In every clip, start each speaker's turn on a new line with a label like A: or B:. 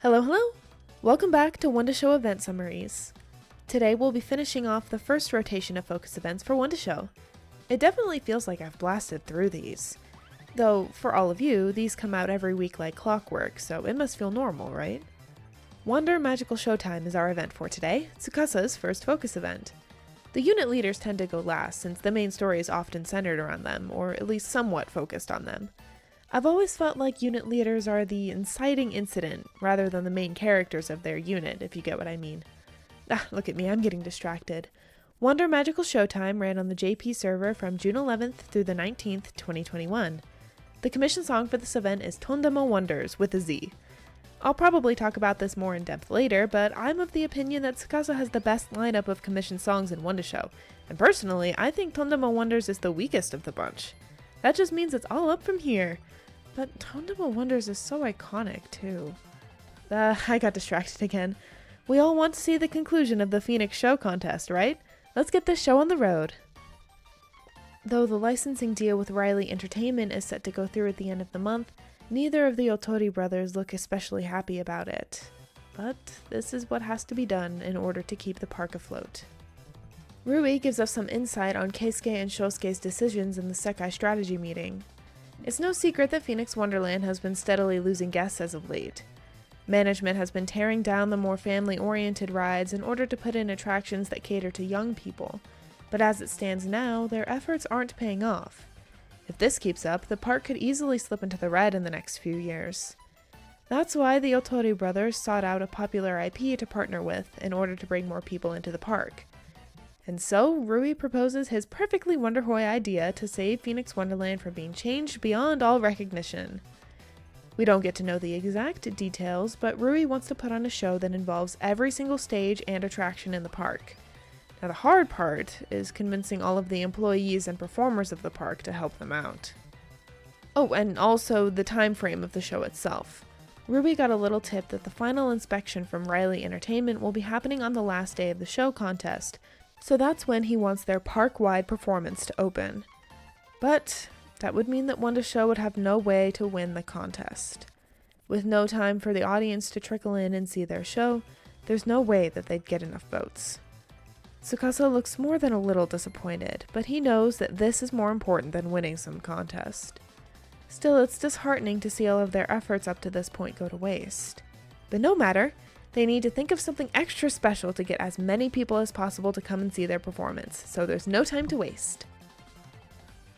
A: Hello, hello! Welcome back to One to Show event summaries. Today we'll be finishing off the first rotation of focus events for One to Show. It definitely feels like I've blasted through these. Though, for all of you, these come out every week like clockwork, so it must feel normal, right? Magical Showtime is our event for today, Tsukasa's first focus event. The unit leaders tend to go last since the main story is often centered around them, or at least somewhat focused on them. I've always felt like unit leaders are the inciting incident rather than the main characters of their unit, if you get what I mean. Look at me, I'm getting distracted. Magical Showtime ran on the JP server from June 11th through the 19th, 2021. The commission song for this event is Tondemo Wonders with a Z. I'll probably talk about this more in depth later, but I'm of the opinion that Tsukasa has the best lineup of commissioned songs in One to Show, and personally, I think Tondemo Wonders is the weakest of the bunch. That just means it's all up from here. But Tondemo Wonders is so iconic, too. I got distracted again. We all want to see the conclusion of the Phoenix Show contest, right? Let's get this show on the road. Though the licensing deal with Riley Entertainment is set to go through at the end of the month, neither of the Otori brothers look especially happy about it. But this is what has to be done in order to keep the park afloat. Rui gives us some insight on Keisuke and Shosuke's decisions in the Sekai strategy meeting. It's no secret that Phoenix Wonderland has been steadily losing guests as of late. Management has been tearing down the more family-oriented rides in order to put in attractions that cater to young people, but as it stands now, their efforts aren't paying off. If this keeps up, the park could easily slip into the red in the next few years. That's why the Otori brothers sought out a popular IP to partner with in order to bring more people into the park. And so, Rui proposes his perfectly wonderhoy idea to save Phoenix Wonderland from being changed beyond all recognition. We don't get to know the exact details, but Rui wants to put on a show that involves every single stage and attraction in the park. Now the hard part is convincing all of the employees and performers of the park to help them out. Oh, and also the time frame of the show itself. Rui got a little tip that the final inspection from Riley Entertainment will be happening on the last day of the show contest, so that's when he wants their park-wide performance to open. But that would mean that One to Show would have no way to win the contest. With no time for the audience to trickle in and see their show, there's no way that they'd get enough votes. Tsukasa looks more than a little disappointed, but he knows that this is more important than winning some contest. Still, it's disheartening to see all of their efforts up to this point go to waste. But no matter. They need to think of something extra special to get as many people as possible to come and see their performance, so there's no time to waste.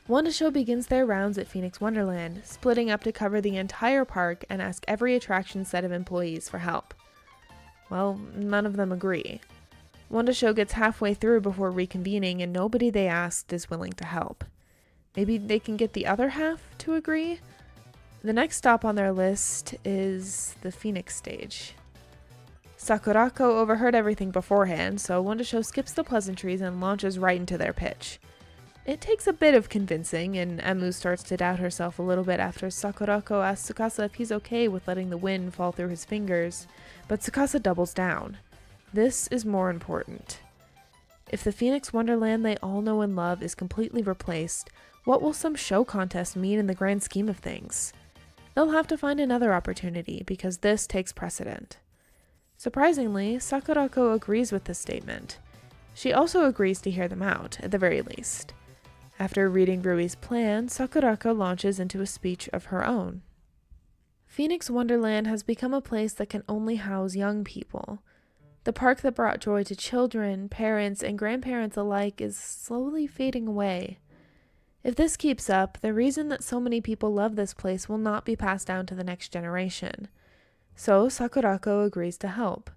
A: One to Show begins their rounds at Phoenix Wonderland, splitting up to cover the entire park and ask every attraction set of employees for help. Well, none of them agree. One to Show gets halfway through before reconvening and nobody they asked is willing to help. Maybe they can get the other half to agree? The next stop on their list is the Phoenix stage. Sakurako overheard everything beforehand, so One to Show skips the pleasantries and launches right into their pitch. It takes a bit of convincing, and Emu starts to doubt herself a little bit after Sakurako asks Tsukasa if he's okay with letting the wind fall through his fingers, but Tsukasa doubles down. This is more important. If the Phoenix Wonderland they all know and love is completely replaced, what will some show contest mean in the grand scheme of things? They'll have to find another opportunity, because this takes precedent. Surprisingly, Sakurako agrees with this statement. She also agrees to hear them out, at the very least. After reading Rui's plan, Sakurako launches into a speech of her own. Phoenix Wonderland has become a place that can only house young people. The park that brought joy to children, parents, and grandparents alike is slowly fading away. If this keeps up, the reason that so many people love this place will not be passed down to the next generation. So Sakurako agrees to help.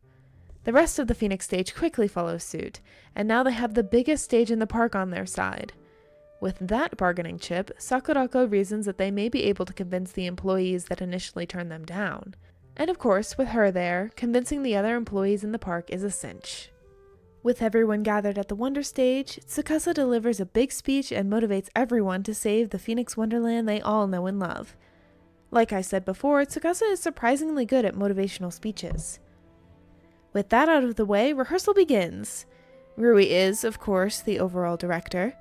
A: The rest of the Phoenix stage quickly follows suit, and now they have the biggest stage in the park on their side. With that bargaining chip, Sakurako reasons that they may be able to convince the employees that initially turned them down. And of course, with her there, convincing the other employees in the park is a cinch. With everyone gathered at the Wonder stage, Tsukasa delivers a big speech and motivates everyone to save the Phoenix Wonderland they all know and love. Like I said before, Tsukasa is surprisingly good at motivational speeches. With that out of the way, rehearsal begins. Rui is, of course, the overall director.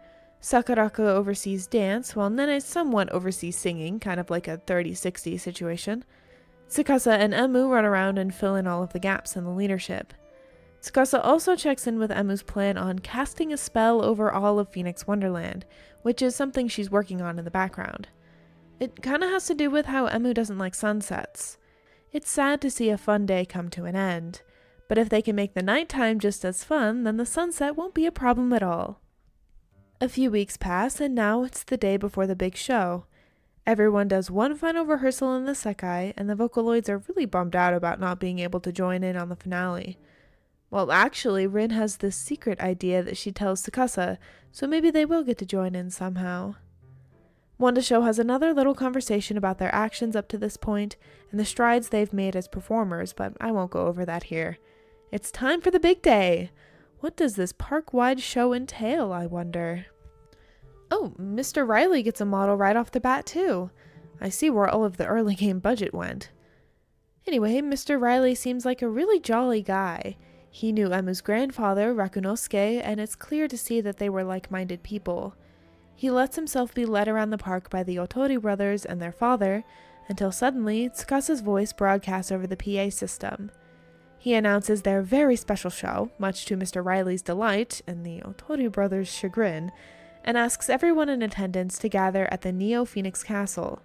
A: Sakurako oversees dance, while Nene somewhat oversees singing, kind of like a 30-60 situation. Tsukasa and Emu run around and fill in all of the gaps in the leadership. Tsukasa also checks in with Emu's plan on casting a spell over all of Phoenix Wonderland, which is something she's working on in the background. It kinda has to do with how Emu doesn't like sunsets. It's sad to see a fun day come to an end, but if they can make the nighttime just as fun, then the sunset won't be a problem at all. A few weeks pass, and now it's the day before the big show. Everyone does one final rehearsal in the Sekai, and the Vocaloids are really bummed out about not being able to join in on the finale. Well, actually, Rin has this secret idea that she tells Tsukasa, so maybe they will get to join in somehow. Wondashow has another little conversation about their actions up to this point and the strides they've made as performers, but I won't go over that here. It's time for the big day! What does this park-wide show entail, I wonder? Oh, Mr. Riley gets a model right off the bat, too. I see where all of the early game budget went. Anyway, Mr. Riley seems like a really jolly guy. He knew Emu's grandfather, Rakunosuke, and it's clear to see that they were like-minded people. He lets himself be led around the park by the Otori brothers and their father, until suddenly Tsukasa's voice broadcasts over the PA system. He announces their very special show, much to Mr. Riley's delight and the Otori brothers' chagrin, and asks everyone in attendance to gather at the Neo Phoenix Castle.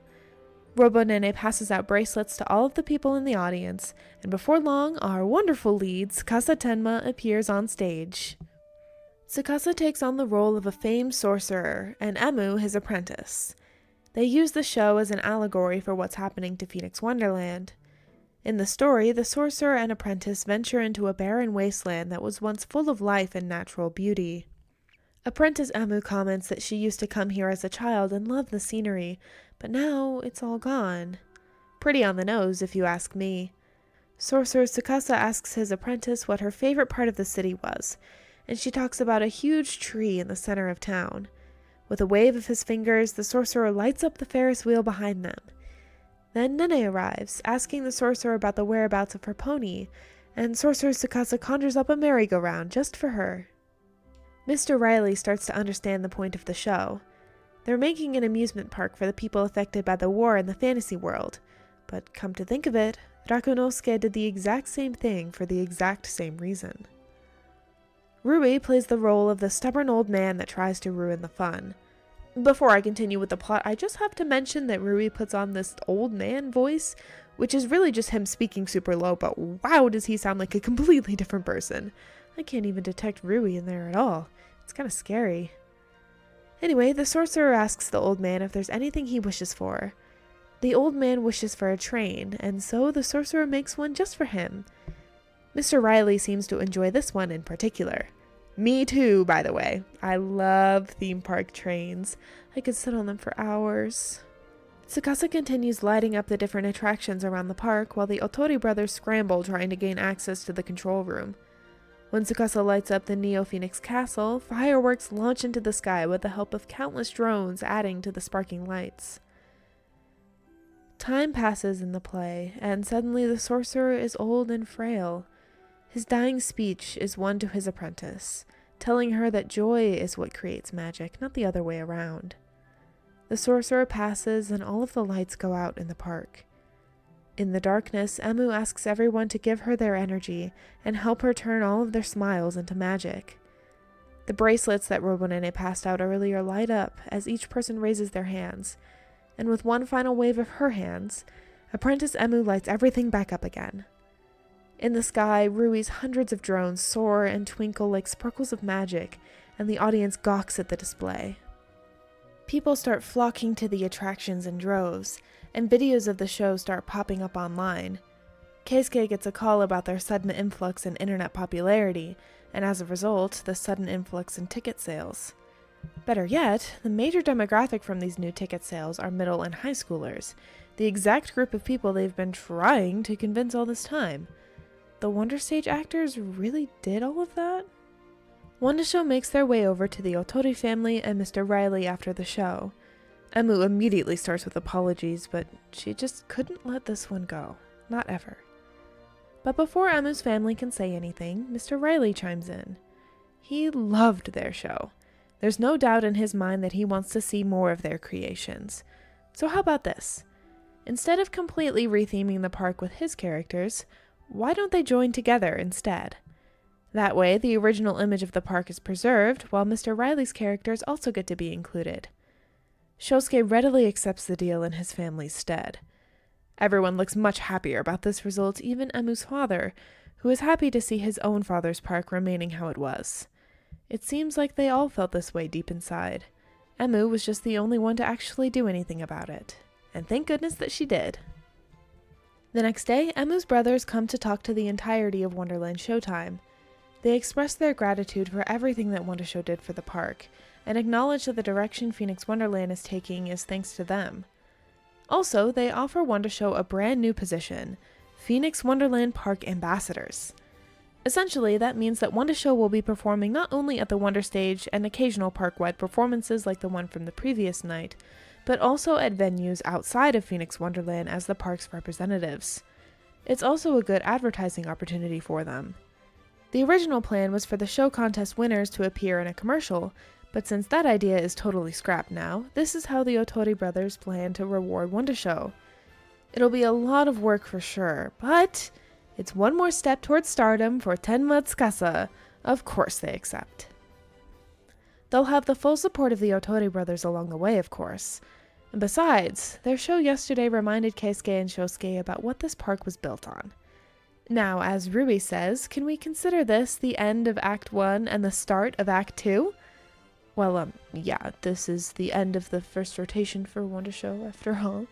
A: Robonene passes out bracelets to all of the people in the audience, and before long, our wonderful lead, Tsukasa Tenma, appears on stage. Tsukasa takes on the role of a famed sorcerer, and Emu his apprentice. They use the show as an allegory for what's happening to Phoenix Wonderland. In the story, the sorcerer and apprentice venture into a barren wasteland that was once full of life and natural beauty. Apprentice Emu comments that she used to come here as a child and love the scenery, but now it's all gone. Pretty on the nose, if you ask me. Sorcerer Tsukasa asks his apprentice what her favorite part of the city was, and she talks about a huge tree in the center of town. With a wave of his fingers, the sorcerer lights up the Ferris wheel behind them. Then Nene arrives, asking the sorcerer about the whereabouts of her pony, and Sorcerer Tsukasa conjures up a merry-go-round just for her. Mr. Riley starts to understand the point of the show. They're making an amusement park for the people affected by the war in the fantasy world, but come to think of it, Rakunosuke did the exact same thing for the exact same reason. Rui plays the role of the stubborn old man that tries to ruin the fun. Before I continue with the plot, I just have to mention that Rui puts on this old man voice, which is really just him speaking super low, but wow does he sound like a completely different person. I can't even detect Rui in there at all. It's kind of scary. Anyway, the sorcerer asks the old man if there's anything he wishes for. The old man wishes for a train, and so the sorcerer makes one just for him. Mr. Riley seems to enjoy this one in particular. Me too, by the way. I love theme park trains. I could sit on them for hours. Tsukasa continues lighting up the different attractions around the park while the Otori brothers scramble trying to gain access to the control room. When Tsukasa lights up the Neo Phoenix Castle, fireworks launch into the sky with the help of countless drones adding to the sparking lights. Time passes in the play, and suddenly the sorcerer is old and frail. His dying speech is one to his apprentice, telling her that joy is what creates magic, not the other way around. The sorcerer passes and all of the lights go out in the park. In the darkness, Emu asks everyone to give her their energy and help her turn all of their smiles into magic. The bracelets that Robonene passed out earlier light up as each person raises their hands, and with one final wave of her hands, Apprentice Emu lights everything back up again. In the sky, Rui's hundreds of drones soar and twinkle like sparkles of magic, and the audience gawks at the display. People start flocking to the attractions in droves, and videos of the show start popping up online. Keisuke gets a call about their sudden influx in internet popularity, and as a result, the sudden influx in ticket sales. Better yet, the major demographic from these new ticket sales are middle and high schoolers, the exact group of people they've been trying to convince all this time. The Wonder Stage actors really did all of that? Wondashow makes their way over to the Otori family and Mr. Riley after the show. Emu immediately starts with apologies, but she just couldn't let this one go. Not ever. But before Emu's family can say anything, Mr. Riley chimes in. He loved their show. There's no doubt in his mind that he wants to see more of their creations. So how about this? Instead of completely retheming the park with his characters, why don't they join together instead? That way, the original image of the park is preserved, while Mr. Riley's characters also get to be included. Shosuke readily accepts the deal in his family's stead. Everyone looks much happier about this result, even Emu's father, who is happy to see his own father's park remaining how it was. It seems like they all felt this way deep inside. Emu was just the only one to actually do anything about it. And thank goodness that she did. The next day, Emu's brothers come to talk to the entirety of Wonderland Showtime. They express their gratitude for everything that WonderShow did for the park, and acknowledge that the direction Phoenix Wonderland is taking is thanks to them. Also, they offer WonderShow a brand new position, Phoenix Wonderland Park Ambassadors. Essentially, that means that WonderShow will be performing not only at the Wonder Stage and occasional park-wide performances like the one from the previous night, but also at venues outside of Phoenix Wonderland as the park's representatives. It's also a good advertising opportunity for them. The original plan was for the show contest winners to appear in a commercial, but since that idea is totally scrapped now, this is how the Otori brothers plan to reward WonderShow. It'll be a lot of work for sure, but it's one more step towards stardom for Tenma Tsukasa. Of course they accept. They'll have the full support of the Otori brothers along the way, of course. And besides, their show yesterday reminded Keisuke and Shosuke about what this park was built on. Now, as Rui says, can we consider this the end of Act 1 and the start of Act 2? Well, yeah, this is the end of the first rotation for WonderShow, after all.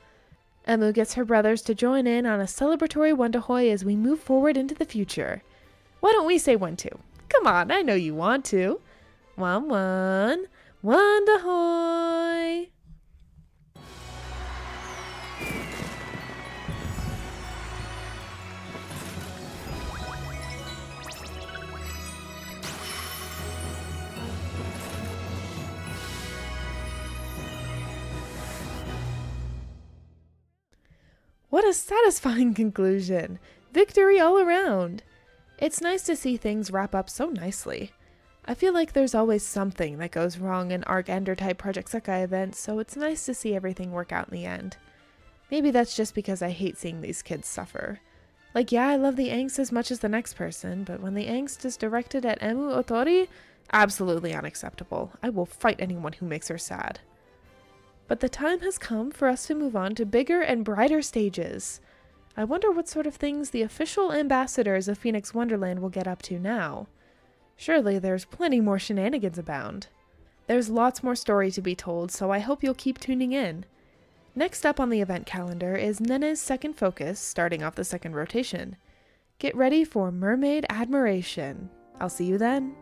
A: Emu gets her brothers to join in on a celebratory wonderhoy as we move forward into the future. Why don't we say 1-2? Come on, I know you want to. 1-1, wonderhoy! What a satisfying conclusion! Victory all around! It's nice to see things wrap up so nicely. I feel like there's always something that goes wrong in ARC-Ender type Project Sekai events, so it's nice to see everything work out in the end. Maybe that's just because I hate seeing these kids suffer. Like, yeah, I love the angst as much as the next person, but when the angst is directed at Emu Otori, absolutely unacceptable. I will fight anyone who makes her sad. But the time has come for us to move on to bigger and brighter stages. I wonder what sort of things the official ambassadors of Phoenix Wonderland will get up to now. Surely there's plenty more shenanigans abound. There's lots more story to be told, so I hope you'll keep tuning in. Next up on the event calendar is Nene's second focus, starting off the second rotation. Get ready for Mermaid Admiration. I'll see you then.